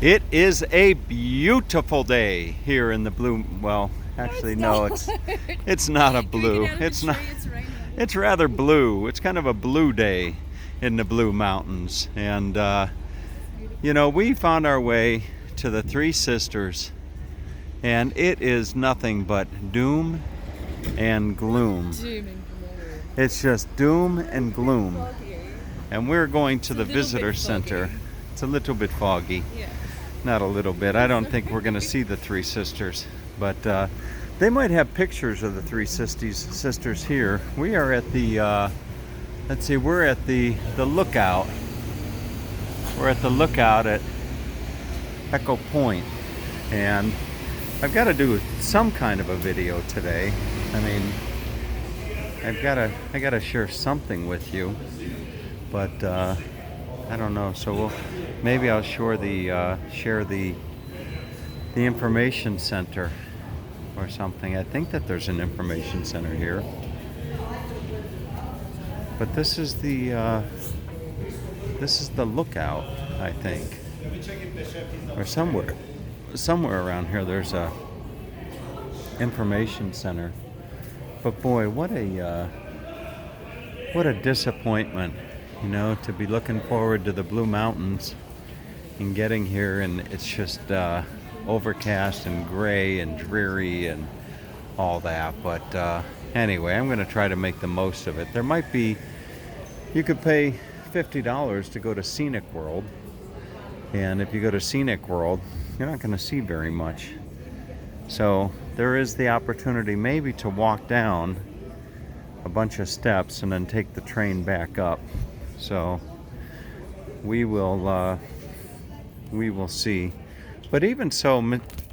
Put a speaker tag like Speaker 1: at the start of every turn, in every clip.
Speaker 1: It is a beautiful day here in the blue. Well, actually, no, it's not a blue. It's not. It's rather blue. It's kind of a blue day in the Blue Mountains, and we found our way to the Three Sisters, and it is nothing but doom and gloom. It's just doom and gloom. And we're going to the visitor center. It's a little bit foggy.
Speaker 2: Yeah.
Speaker 1: Not a little bit. I don't think we're going to see the Three Sisters, but they might have pictures of the Three Sisters here. We are at the let's see, we're at the lookout. We're at the lookout at Echo Point, and I've got to do some kind of a video today. I mean, I gotta share something with you, but I don't know. So maybe I'll share the information center or something. I think that there's an information center here, but this is the lookout, I think, or somewhere around here. There's a information center. But boy, what a disappointment, to be looking forward to the Blue Mountains and getting here, and it's just overcast and gray and dreary and all that. But anyway, I'm going to try to make the most of it. There might be, you could pay $50 to go to Scenic World, and if you go to Scenic World, you're not going to see very much. So there is the opportunity maybe to walk down a bunch of steps and then take the train back up. So we will see. But even so,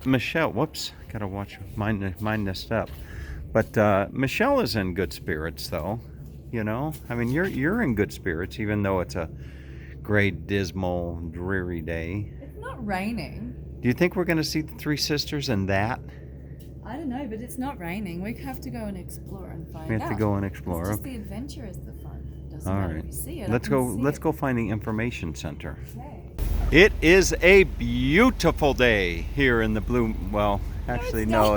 Speaker 1: Michelle, whoops, gotta mind the step. But Michelle is in good spirits, though. I mean, you're in good spirits, even though it's a gray, dismal, dreary day.
Speaker 2: It's not raining.
Speaker 1: Do you think we're going to see the Three Sisters in that?
Speaker 2: I don't know, but it's not raining. We have to go and explore and find out.
Speaker 1: We have to go and explore.
Speaker 2: It's just the adventure is the fun. It doesn't
Speaker 1: All
Speaker 2: matter
Speaker 1: right.
Speaker 2: if you see it.
Speaker 1: Let's go find the information center.
Speaker 2: Okay.
Speaker 1: It is a beautiful day here in the blue. Well, actually, no,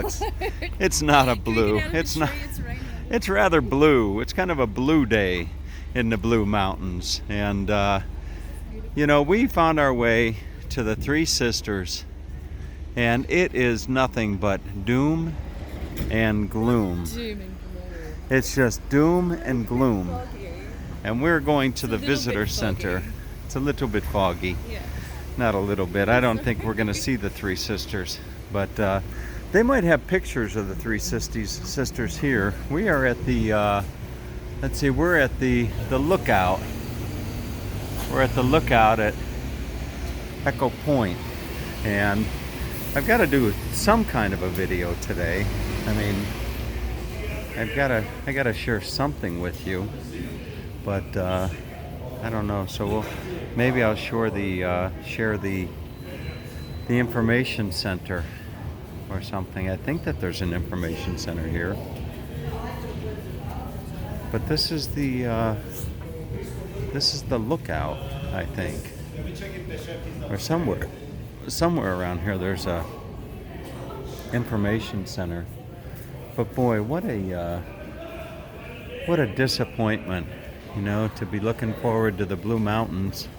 Speaker 1: it's not a blue. It's not. It's rather blue. It's kind of a blue day in the Blue Mountains, and we found our way to the Three Sisters, and it is nothing but doom and gloom. It's just doom and gloom. And we're going to the visitor center. It's a little bit foggy.
Speaker 2: Yeah.
Speaker 1: Not a little bit. I don't think we're going to see the Three Sisters, but they might have pictures of the Three Sisters here. We are at the let's see, we're at the lookout. We're at the lookout at Echo Point, and I've got to do some kind of a video today. I mean, I gotta share something with you, but I don't know. So maybe I'll share the information center or something. I think that there's an information center here, but this is the lookout, I think, or somewhere around here. There's a information center. But boy, what a disappointment, to be looking forward to the Blue Mountains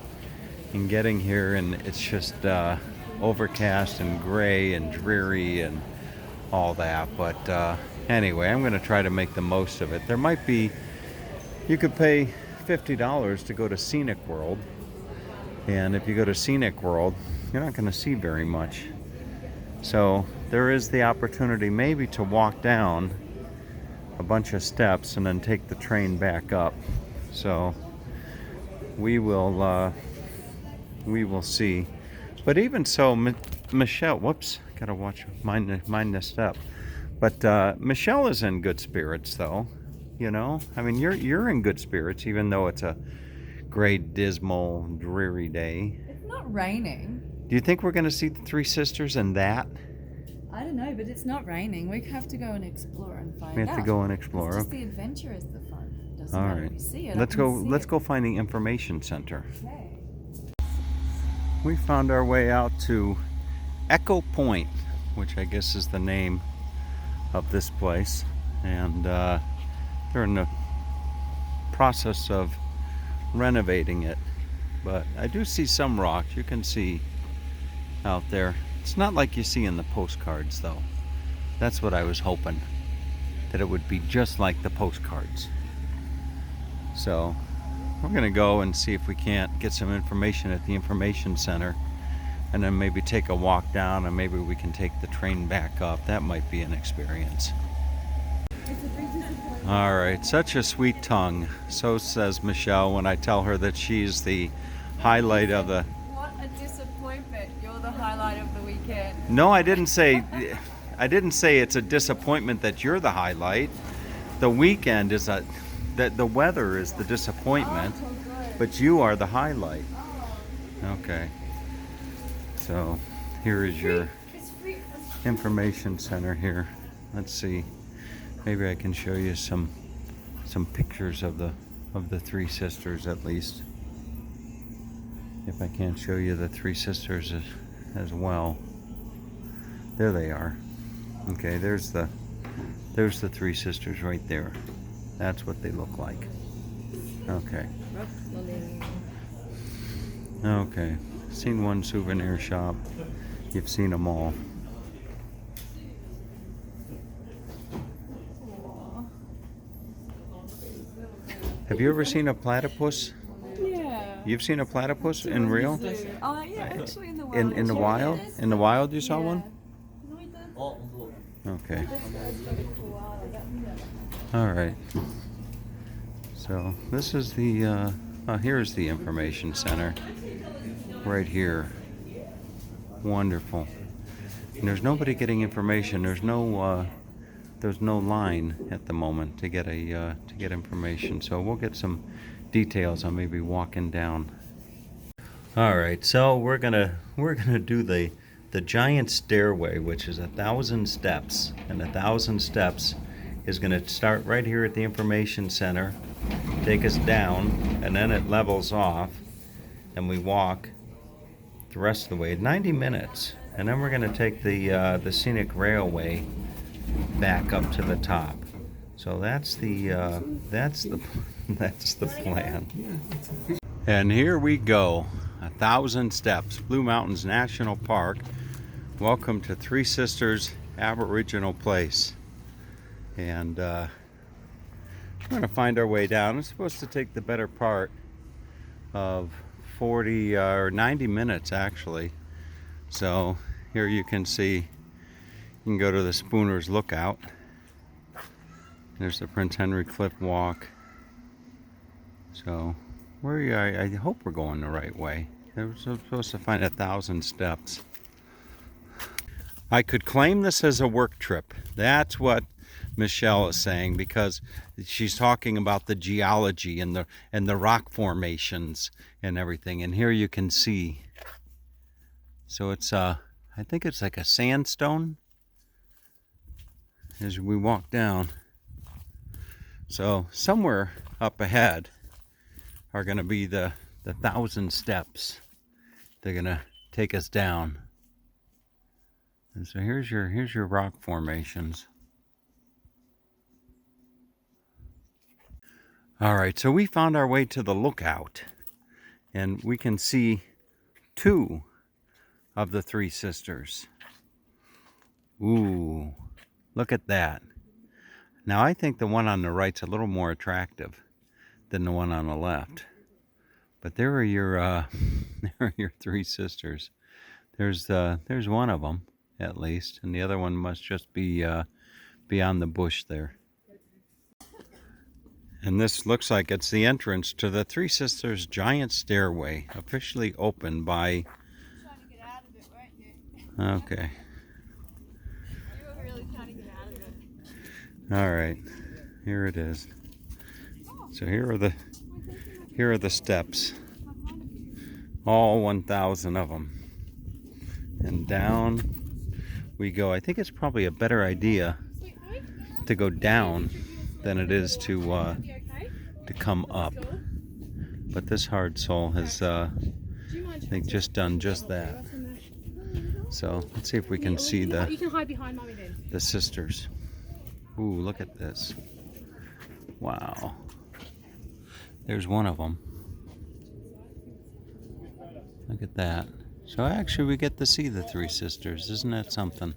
Speaker 1: and getting here, and it's just overcast and gray and dreary and all that. But anyway, I'm going to try to make the most of it. There might be, you could pay $50 to go to Scenic World, and if you go to Scenic World, you're not going to see very much. So there is the opportunity maybe to walk down a bunch of steps and then take the train back up. So we will see. But even so, Michelle, whoops, gotta mind the step. But Michelle is in good spirits, though. I mean, you're in good spirits, even though it's a gray, dismal, dreary day.
Speaker 2: It's not raining.
Speaker 1: Do you think we're going to see the Three Sisters in that?
Speaker 2: I don't know, but it's not raining. We have to go and explore and find out.
Speaker 1: We have to go and explore.
Speaker 2: It's just the adventure is the fun. It doesn't
Speaker 1: All
Speaker 2: matter
Speaker 1: right.
Speaker 2: if you see it.
Speaker 1: Let's go find the information center.
Speaker 2: Okay.
Speaker 1: we found our way out to Echo Point, which I guess is the name of this place, and they're in the process of renovating it. But I do see some rocks you can see out there. It's not like you see in the postcards, though. That's what I was hoping, that it would be just like the postcards. So we're gonna go and see if we can't get some information at the information center, and then maybe take a walk down, and maybe we can take the train back up. That might be an experience. All right, such a sweet tongue. So says Michelle when I tell her that she's the highlight of the...
Speaker 2: What a disappointment. You're the highlight of the weekend.
Speaker 1: No, I didn't say it's a disappointment that you're the highlight. The weekend is that the weather is the disappointment, but you are the highlight. Okay. So here is your information center here. Let's see. Maybe I can show you some pictures of the three sisters at least. If I can't show you the three sisters as well. There they are. Okay, there's the three sisters right there. That's what they look like. Okay. Okay. Seen one souvenir shop. You've seen them all. Have you ever seen a platypus?
Speaker 2: Yeah.
Speaker 1: You've seen a platypus in real?
Speaker 2: Oh, yeah, actually in the wild.
Speaker 1: In the wild? In the wild you saw one? Okay. All right. So this is the, here's the information center. Right here. Wonderful. And there's nobody getting information. There's no line at the moment to get information. So we'll get some details on maybe walking down. All right. So we're gonna do the giant stairway, which is 1,000 steps, and 1,000 steps is going to start right here at the information center, take us down, and then it levels off, and we walk the rest of the way 90 minutes, and then we're going to take the Scenic Railway back up to the top. So that's the plan. And here we go, 1,000 steps, Blue Mountains National Park. Welcome to Three Sisters Aboriginal Place. And we're going to find our way down. It's supposed to take the better part of 40 or 90 minutes actually. So here you can see, you can go to the Spooner's Lookout. There's the Prince Henry Cliff Walk. So I hope we're going the right way. We're supposed to find 1,000 steps. I could claim this as a work trip. That's what Michelle is saying, because she's talking about the geology and the rock formations and everything. And here you can see. So it's I think it's like a sandstone as we walk down. So somewhere up ahead are going to be the 1,000 steps. They're going to take us down. And so here's your rock formations. All right, so we found our way to the lookout, and we can see two of the three sisters. Ooh, look at that. Now I think the one on the right's a little more attractive than the one on the left. But there are your three sisters. There's one of them at least, and the other one must just be beyond the bush there. And this looks like it's the entrance to the Three Sisters Giant Stairway, officially opened by...
Speaker 2: Trying to get out of it, weren't you?
Speaker 1: Okay.
Speaker 2: You were really trying to get out of it.
Speaker 1: All right, here it is. So here are the steps, all 1,000 of them, and down we go. I think it's probably a better idea to go down than it is to come up. But this hard soul has They've just done just that. So let's see if we can see
Speaker 3: You can hide behind Mommy then.
Speaker 1: the sisters. Ooh, look at this. Wow. There's one of them. Look at that. So actually we get to see the three sisters. Isn't that something?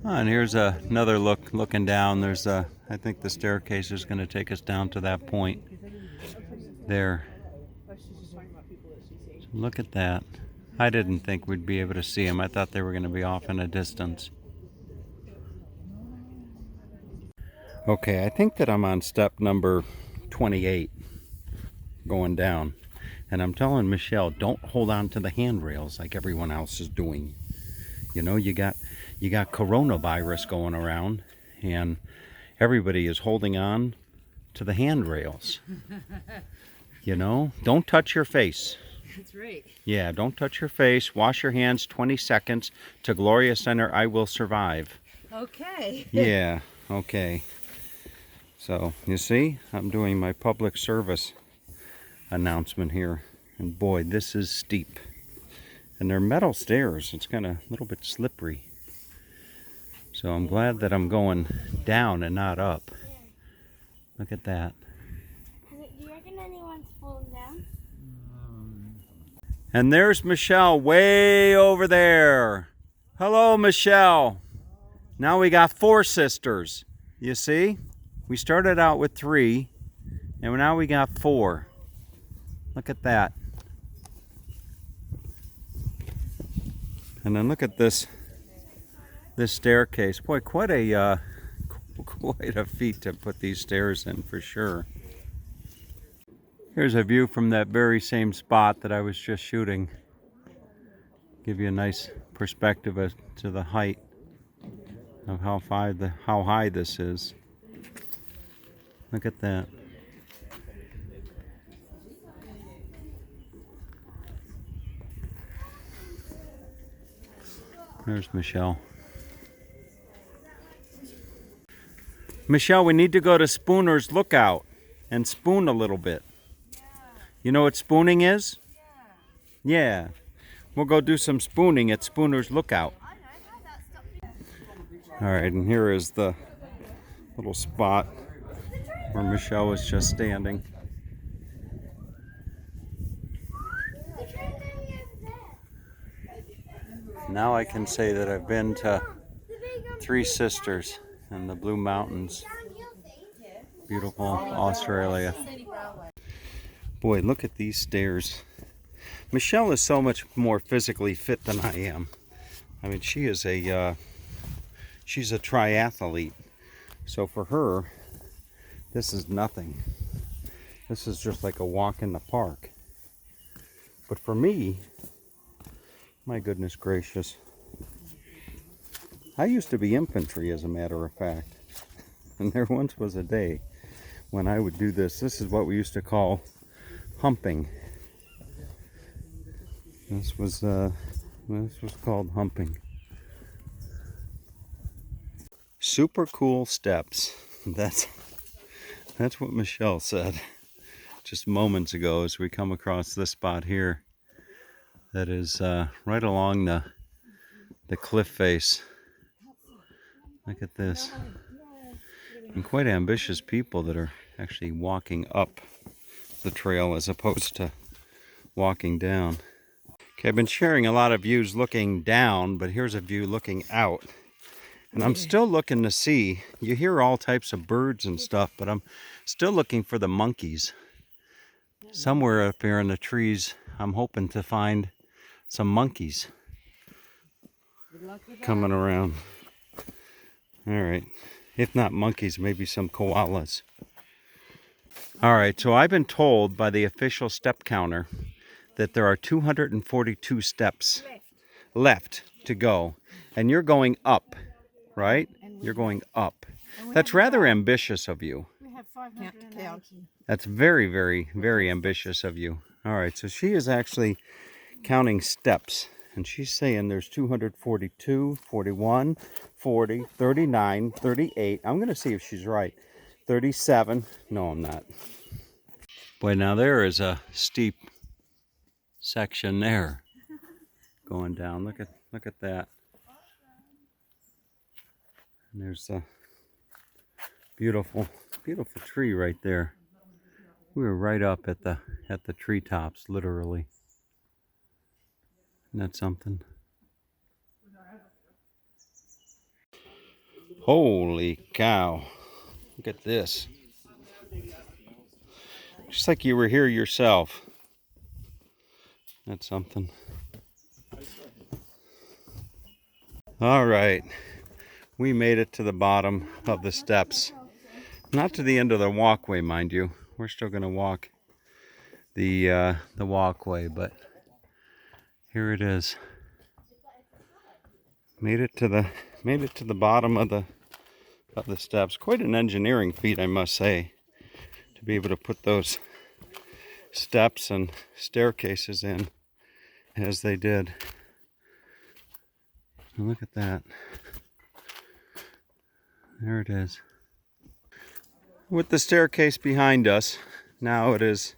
Speaker 1: Oh, and here's another looking down. There's I think the staircase is going to take us down to that point there. Look at that. I didn't think we'd be able to see them. I thought they were going to be off in a distance. Okay, I think that I'm on step number 28 going down. And I'm telling Michelle, don't hold on to the handrails like everyone else is doing. You know, you got coronavirus going around and everybody is holding on to the handrails. You know, don't touch your face.
Speaker 2: That's right.
Speaker 1: Yeah, don't touch your face. Wash your hands 20 seconds. To Gloria Center, I will survive.
Speaker 2: Okay.
Speaker 1: Yeah, okay. So, you see, I'm doing my public service announcement here. And boy, this is steep. And they're metal stairs. It's kind of a little bit slippery. So I'm glad that I'm going down and not up. Look at that.
Speaker 4: Do you reckon anyone's fallen down?
Speaker 1: And there's Michelle way over there. Hello, Michelle. Now we got 4 sisters. You see? We started out with 3, and now we got 4. Look at that. And then look at this staircase. Boy, quite a feat to put these stairs in for sure. Here's a view from that very same spot that I was just shooting. Give you a nice perspective as to the height of how high this is. Look at that. There's Michelle. Michelle, we need to go to Spooner's Lookout and spoon a little bit. You know what spooning is? Yeah. We'll go do some spooning at Spooner's Lookout. Alright, and here is the little spot where Michelle was just standing. Now I can say that I've been to 3 sisters in the Blue Mountains. Beautiful Australia. Boy, look at these stairs. Michelle is so much more physically fit than I am. I mean, she's a triathlete. So for her, this is nothing. This is just like a walk in the park. But for me, my goodness gracious. I used to be infantry, as a matter of fact. And there once was a day when I would do this. This is what we used to call humping. This was called humping. Super cool steps. That's what Michelle said just moments ago as we come across this spot here. That is right along the cliff face. Look at this. And quite ambitious people that are actually walking up the trail as opposed to walking down. Okay, I've been sharing a lot of views looking down, but here's a view looking out. And I'm still looking to see, you hear all types of birds and stuff, but I'm still looking for the monkeys. Somewhere up here in the trees, I'm hoping to find some monkeys coming around. All right. If not monkeys, maybe some koalas. All right, so I've been told by the official step counter that there are 242 steps left to go. And you're going up, right? You're going up. That's rather ambitious of you.
Speaker 2: We have 580.
Speaker 1: That's very, very, very ambitious of you. All right, so she is actually counting steps. And she's saying there's 242, 41, 40, 39, 38. I'm going to see if she's right. 37. No, I'm not. Boy, now there is a steep section there going down. Look at that. And there's a beautiful tree right there. We were right up at the treetops, literally. Isn't that something? Holy cow. Look at this. Just like you were here yourself. That's something. All right. We made it to the bottom of the steps. Not to the end of the walkway, mind you. We're still going to walk the walkway, but here it is. Made it to the bottom of the steps. Quite an engineering feat, I must say, to be able to put those steps and staircases in as they did. And look at that. There it is. With the staircase behind us, now it is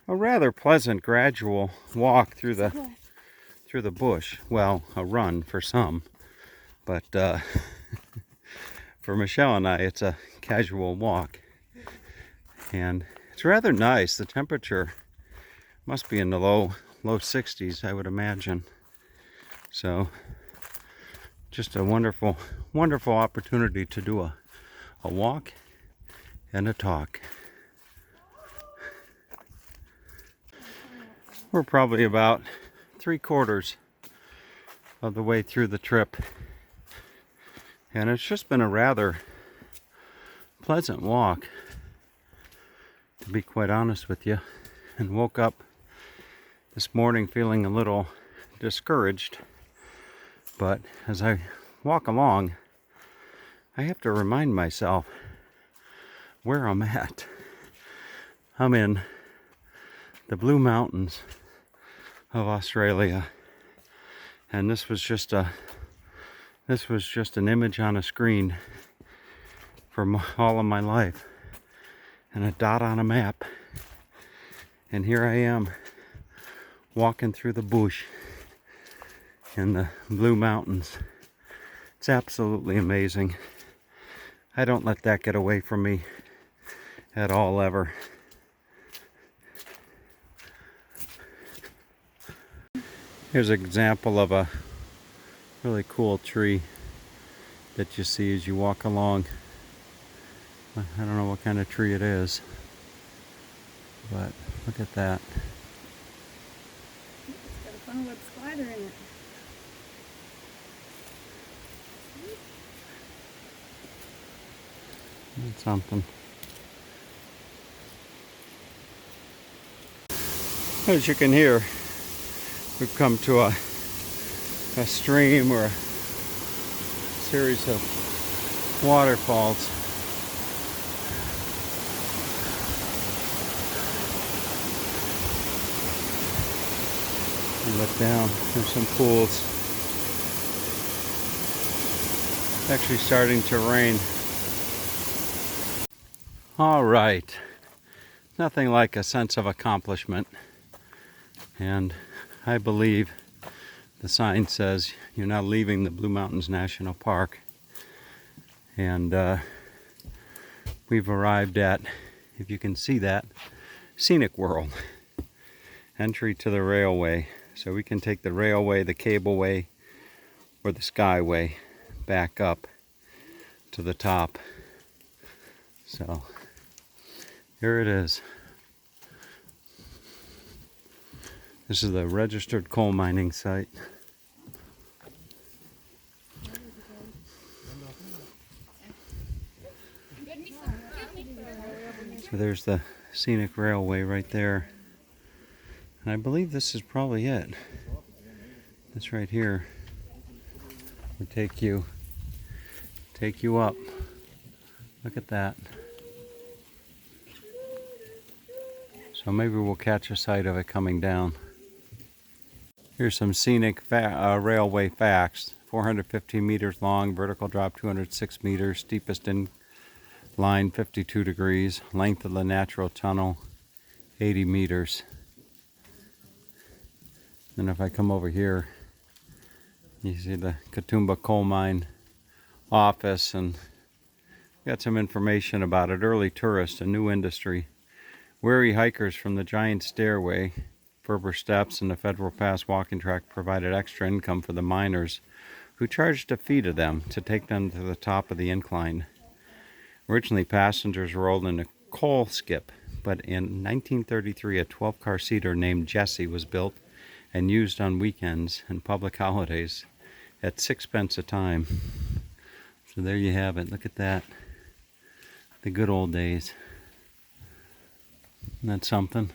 Speaker 1: a rather pleasant gradual walk through the bush. Well, a run for some, but for Michelle and I, it's a casual walk. And it's rather nice. The temperature must be in the low 60s, I would imagine. So just a wonderful opportunity to do a walk and a talk. We're probably about 3/4 of the way through the trip, and it's just been a rather pleasant walk, to be quite honest with you. And woke up this morning feeling a little discouraged, but as I walk along, I have to remind myself where I'm at. I'm in the Blue Mountains of Australia, and this was just an image on a screen from all of my life, and a dot on a map. And here I am walking through the bush in the Blue Mountains. It's absolutely amazing. I don't let that get away from me at all, ever. Here's an example of a really cool tree that you see as you walk along. I don't know what kind of tree it is, but look at that.
Speaker 2: It's got a fun web spider in it.
Speaker 1: That's something. As you can hear, we've come to a stream or a series of waterfalls. You look down, there's some pools. It's actually starting to rain. All right, nothing like a sense of accomplishment. And I believe the sign says you're now leaving the Blue Mountains National Park. And we've arrived at, if you can see that, Scenic World. Entry to the railway. So we can take the railway, the cableway, or the skyway back up to the top. So here it is. This is the registered coal mining site. So there's the Scenic Railway right there. And I believe this is probably it. This right here will take you up. Look at that. So maybe we'll catch a sight of it coming down. Here's some scenic railway facts. 415 meters long, vertical drop 206 meters, steepest Line 52 degrees. Length of the natural tunnel 80 meters. Then if I come over here, you see the Katoomba coal mine office, and got some information about it. Early tourist, a new industry. Weary hikers from the giant stairway, Ferber steps, and the Federal Pass walking track provided extra income for the miners, who charged a fee to them to take them to the top of the incline. Originally, passengers rolled in a coal skip, but in 1933, a 12-car seater named Jessie was built and used on weekends and public holidays at 6 pence a time. So there you have it. Look at that. The good old days. Isn't that something?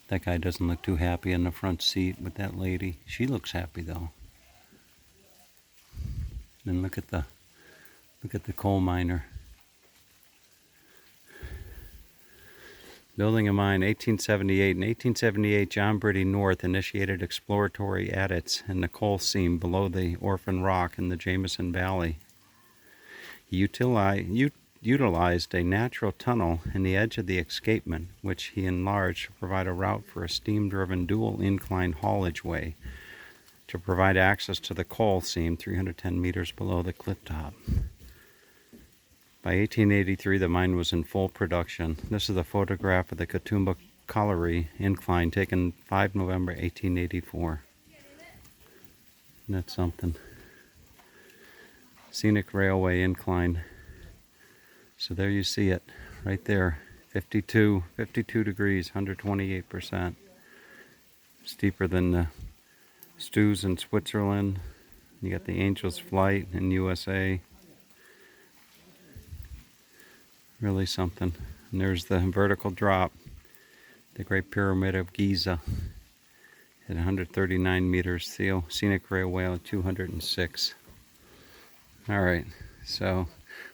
Speaker 1: That guy doesn't look too happy in the front seat with that lady. She looks happy though. And look at the coal miner. Building a mine, 1878. In 1878, John Briddy North initiated exploratory adits in the coal seam below the Orphan Rock in the Jameson Valley. He utilized a natural tunnel in the edge of the escarpment, which he enlarged to provide a route for a steam-driven dual-incline haulage way to provide access to the coal seam 310 meters below the cliff top. By 1883, the mine was in full production. This is a photograph of the Katoomba Colliery incline taken 5 November 1884. Isn't that something? Scenic Railway incline. So there you see it, right there. 52 degrees, 128%. Steeper than the Stews in Switzerland. You got the Angel's Flight in USA. Really something. And there's the vertical drop. The Great Pyramid of Giza at 139 meters. Scenic Railway at 206. All right, so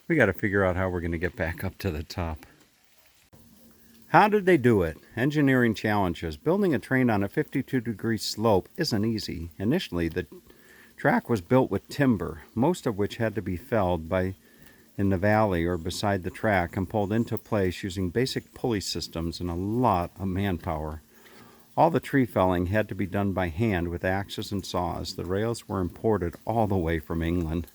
Speaker 1: we got to figure out how we're going to get back up to the top. How did they do it? Engineering challenges. Building a train on a 52-degree slope isn't easy. Initially, the track was built with timber, most of which had to be felled in the valley or beside the track and pulled into place using basic pulley systems and a lot of manpower. All the tree felling had to be done by hand with axes and saws. The rails were imported all the way from England.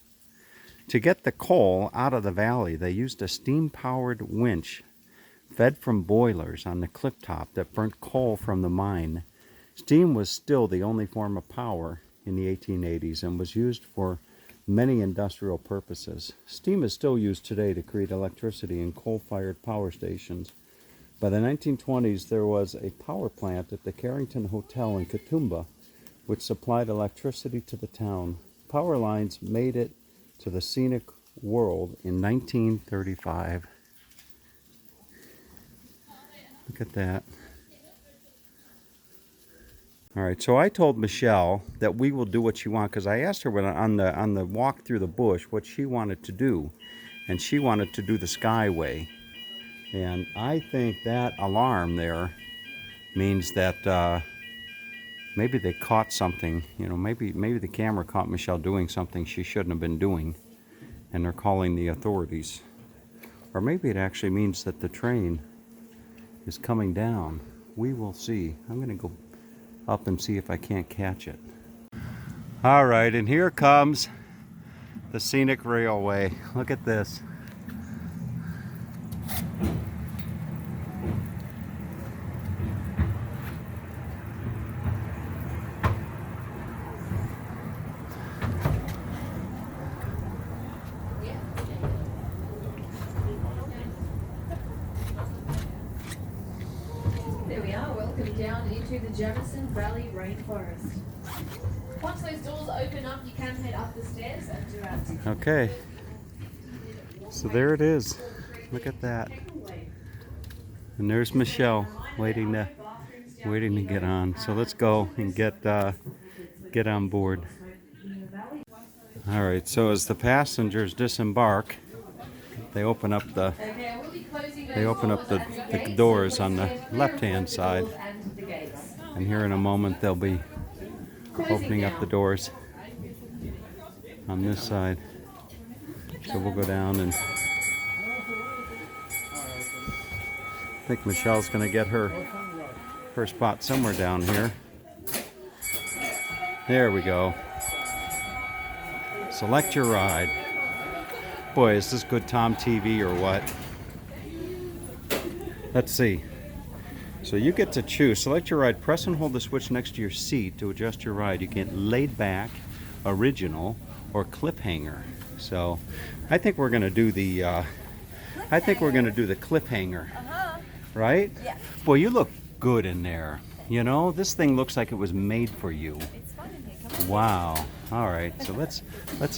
Speaker 1: To get the coal out of the valley, they used a steam-powered winch fed from boilers on the cliff top that burnt coal from the mine. Steam was still the only form of power in the 1880s and was used for many industrial purposes. Steam is still used today to create electricity in coal-fired power stations. By the 1920s, there was a power plant at the Carrington Hotel in Katoomba, which supplied electricity to the town. Power lines made it to the scenic world in 1935. Look at that. All right, so I told Michelle that we will do what she wants, because I asked her on the walk through the bush what she wanted to do, and she wanted to do the Skyway. And I think that alarm there means that maybe they caught something. You know, maybe the camera caught Michelle doing something she shouldn't have been doing, and they're calling the authorities. Or maybe it actually means that the train is coming down. We will see. I'm going to go up and see if I can't catch it. All right, and here comes the Scenic Railway. Look at this.
Speaker 2: There we are, welcome down into the Jameson Valley rainforest. Once those doors open up, you can head up the stairs and do our
Speaker 1: Okay, so there it is. Look at that. And there's Michelle waiting to get on. So let's go and get on board. All right, so as the passengers disembark, they open up the doors on the left-hand side, and here in a moment they'll be opening up the doors on this side. So we'll go down and I think Michelle's gonna get her spot somewhere down here. There we go. Select your ride. Boy, is this good Tom TV or what? Let's see. So you get to choose. Select your ride. Press and hold the switch next to your seat to adjust your ride. You get laid back, original, or cliffhanger. So I think we're gonna do the cliffhanger. Right?
Speaker 3: Yeah.
Speaker 1: Boy, you look good in there. You know, this thing looks like it was made for you.
Speaker 3: It's fun in here. Come on.
Speaker 1: Wow. All right. So let's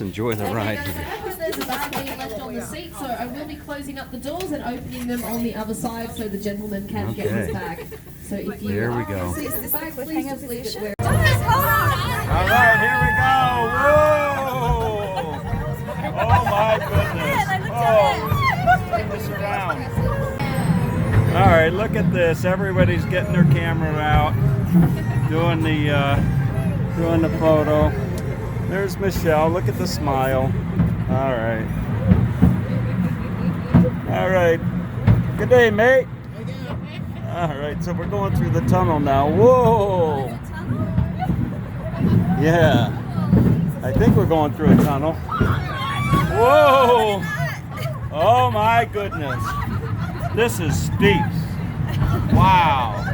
Speaker 1: enjoy the ride here.
Speaker 2: Remember, there's a bag being left on the seat, so I will be closing up the doors and opening them on the other side so the gentleman can get his
Speaker 1: Okay.
Speaker 2: bag. So if you
Speaker 1: There we go.
Speaker 2: see the bag, please just leave it where.
Speaker 1: All right, here we go. Whoa! Oh my goodness. Spin this around. All right, look at this. Everybody's getting their camera out, doing the photo. There's Michelle. Look at the smile. All right. All right. Good day, mate. All right, so we're going through the tunnel now. Whoa! Yeah. I think we're going through a tunnel. Whoa! Oh my goodness. This is steep. Wow.